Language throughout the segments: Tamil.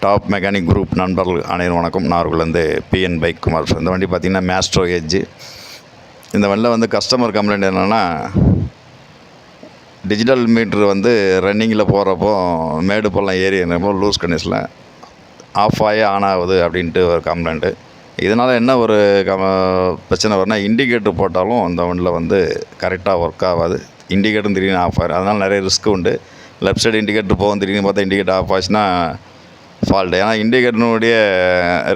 டாப் மெக்கானிக் குரூப் நண்பர்கள் அனைவரும் வணக்கம். நாகர்கோவிலேருந்து பிஎன் பைக் குமார். இந்த வண்டி பார்த்திங்கன்னா மேஸ்ட்ரோ எட்ஜ். இந்த வண்டியில் வந்து கஸ்டமர் கம்ப்ளைண்ட் என்னென்னா, டிஜிட்டல் மீட்ரு வந்து ரன்னிங்கில் போகிறப்போ மேடு பள்ளம் ஏறி என்னப்போ லூஸ் கண்டிஷனில் ஆஃப் ஆகி ஆன் ஆகுது அப்படின்ட்டு ஒரு கம்ப்ளைண்ட்டு. இதனால் என்ன ஒரு பிரச்சனை வரும்னா, இண்டிகேட்டர் போட்டாலும் அந்த வண்டியில் வந்து கரெக்டாக ஒர்க் ஆகாது. இண்டிகேட்டரும் திடீர்னு ஆஃப் ஆகிடும். அதனால் நிறைய ரிஸ்க் உண்டு. லெஃப்ட் சைடு இண்டிகேட்டர் போகும், திடீர்னு பார்த்தா இண்டிகேட்டர் ஆஃப் ஆச்சுன்னா ஃபால்ட்டு. ஏன்னா இண்டிகேட்டருடைய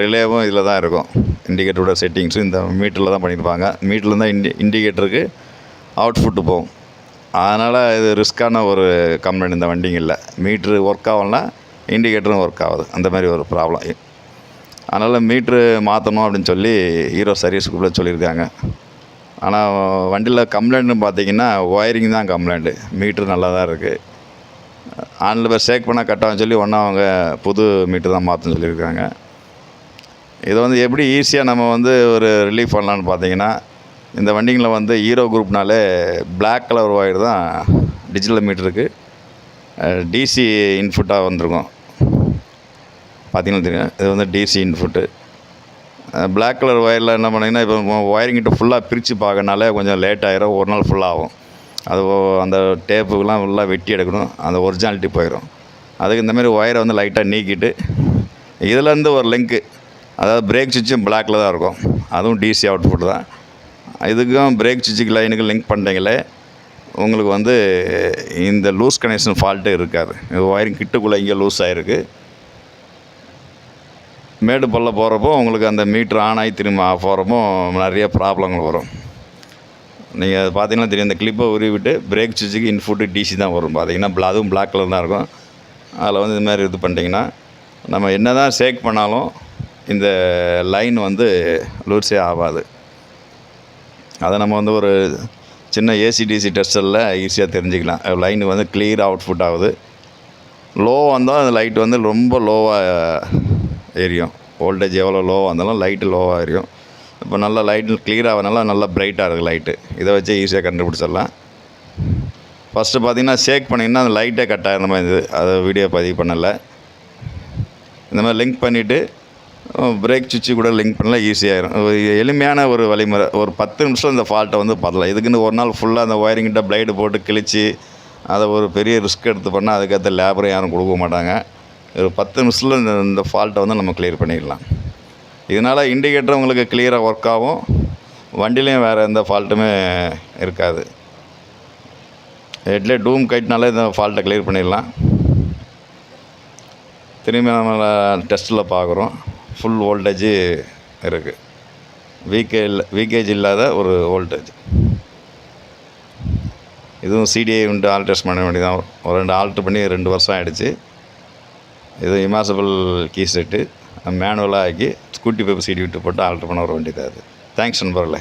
ரிலேவும் இதில் தான் இருக்கும். இண்டிகேட்டரோட செட்டிங்ஸும் இந்த மீட்டரில் தான் பண்ணியிருப்பாங்க. மீட்டரில் தான் இண்டிகேட்டருக்கு அவுட்புட்டு போகும். அதனால் இது ரிஸ்க்கான ஒரு கம்ப்ளைண்ட் இந்த வண்டிங்களில். மீட்ரு ஒர்க் ஆகலைன்னா இண்டிகேட்டரும் ஒர்க் ஆகுது. அந்த மாதிரி ஒரு ப்ராப்ளம். அதனால் மீட்ரு மாற்றணும் அப்படின்னு சொல்லி ஹீரோ சர்வீஸ் குரூப்பில் சொல்லியிருக்காங்க. ஆனால் வண்டியில் கம்ப்ளைண்ட்னு பார்த்தீங்கன்னா ஒயரிங் தான் கம்ப்ளைண்ட்டு. மீட்ரு நல்லா தான் இருக்குது. ஆனில் பேர் ஷேக் பண்ணால் கட்டாகன்னு சொல்லி ஒன்றா அவங்க புது மீட்ரு தான் மாற்றணும்னு சொல்லியிருக்காங்க. இதை வந்து எப்படி ஈஸியாக நம்ம வந்து ஒரு ரிலீஃப் பண்ணலான்னு பார்த்தீங்கன்னா, இந்த வண்டிங்களில் வந்து ஹீரோ குரூப்னாலே பிளாக் கலர் ஒயர் தான் டிஜிட்டல் மீட்டருக்கு டிசி இன்புட்டாக வந்திருக்கும். பார்த்தீங்கன்னா தெரியும், இது வந்து டிசி இன்புட்டு. பிளாக் கலர் ஒயரில் என்ன பண்ணிங்கன்னா, இப்போ ஒயரிங்கிட்ட ஃபுல்லாக பிரித்து பார்க்கறனாலே கொஞ்சம் லேட் ஆகிரும். ஒரு நாள் ஃபுல்லாகும். அது அந்த டேப்புக்கெலாம் ஃபுல்லாக வெட்டி எடுக்கணும். அந்த ஒரிஜினாலிட்டி போயிடும். அதுக்கு இந்தமாரி ஒயரை வந்து லைட்டாக நீக்கிட்டு, இதுலேருந்து ஒரு லிங்க்கு, அதாவது பிரேக் சுவிட்சும் பிளாக்கில் தான் இருக்கும். அதுவும் டிசி அவுட்புட் தான். இதுக்கும் பிரேக் சுவிட்சுக்கு லைனுக்கு லிங்க் பண்ணிட்டீங்களே, உங்களுக்கு வந்து இந்த லூஸ் கனெக்ஷன் ஃபால்ட்டே இருக்காது. ஒயரிங் கிட்டுக்குள்ளே இங்கே லூஸ் ஆகிருக்கு. மேடு பள்ளம் போகிறப்போ உங்களுக்கு அந்த மீட்ரு ஆன் ஆகி திரும்ப ஆஃப் ஆகிறப்போ நிறைய ப்ராப்ளங்கள் வரும். நீங்கள் அது பார்த்தீங்கன்னா தெரியும், இந்த கிளிப்பை உருவிட்டு பிரேக் சுவிட்சுக்கு இன்புட்டு டிசி தான் வரும். பார்த்தீங்கன்னா அதுவும் பிளாக் கலர் தான் இருக்கும். அதில் வந்து இது மாதிரி இது பண்ணிட்டிங்கன்னா, நம்ம என்ன தான் ஷேக் பண்ணாலும் இந்த லைன் வந்து லூஸே ஆகாது. அதை நம்ம வந்து ஒரு சின்ன ஏசிடிசி டெஸ்டரில் ஈஸியாக தெரிஞ்சுக்கலாம். லைன் வந்து கிளியராக அவுட்புட் ஆகுது. லோ வந்தால் அந்த லைட் வந்து ரொம்ப லோவாக எரியும். வோல்டேஜ் எவ்வளோ லோவாக இருந்தாலும் லைட்டு லோவாக எரியும். இப்போ நல்லா லைட்டு கிளியராக ஆகிறதுனால நல்லா பிரைட்டாக இருக்குது லைட்டு. இதை வச்சு ஈஸியாக கண்டுபிடிச்சிடலாம். ஃபஸ்ட்டு பார்த்திங்கன்னா ஷேக் பண்ணிங்கன்னா அந்த லைட்டே கட் ஆகிற மாதிரி இருந்தது. அதை வீடியோ பதிவு பண்ணலை. இந்த மாதிரி லிங்க் பண்ணிவிட்டு பிரேக் சுவிட்சு கூட லிங்க் பண்ணலாம், ஈஸியாகிடும். எளிமையான ஒரு வழிமுறை. ஒரு 10 நிமிஷம் இந்த ஃபால்ட்டை வந்து பார்க்கலாம். இதுக்குன்னு ஒரு நாள் ஃபுல்லாக அந்த ஒயரிங்கிட்ட பிளைடு போட்டு கிழித்து அதை ஒரு பெரிய ரிஸ்க் எடுத்து பண்ணால் அதுக்கேற்ற லேபரும் யாரும் கொடுக்க மாட்டாங்க. ஒரு 10 நிமிஷத்தில் இந்த ஃபால்ட்டை வந்து நம்ம கிளியர் பண்ணிடலாம். இதனால் இண்டிகேட்டர் உங்களுக்கு கிளியராக ஒர்க் ஆகும். வண்டிலையும் வேறு எந்த ஃபால்ட்டுமே இருக்காது. ஹெட்லேயே டூம் கைட்னாலே இந்த ஃபால்ட்டை கிளியர் பண்ணிடலாம். திரும்பி நம்ம டெஸ்ட்டில் பார்க்குறோம், ஃபுல் வோல்டேஜ் இருக்குது. வீக்கேஜ் இல்லாத ஒரு வோல்டேஜ். இதுவும் சிடிஐ உண்டு ஆல்ட்ரேஷன் பண்ண வேண்டியதான். ஒரு 2 ஆல்ட்ரு பண்ணி 2 வருஷம் ஆகிடுச்சு. இது இமாசபிள் கீ செட்டு மேனுவலாக ஆக்கி ஸ்கூட்டி பேப்பர் சீடி விட்டு போட்டு ஆல்ட்ரு பண்ண வர வேண்டியது. அது தேங்க்ஸ் நண்பர்களே.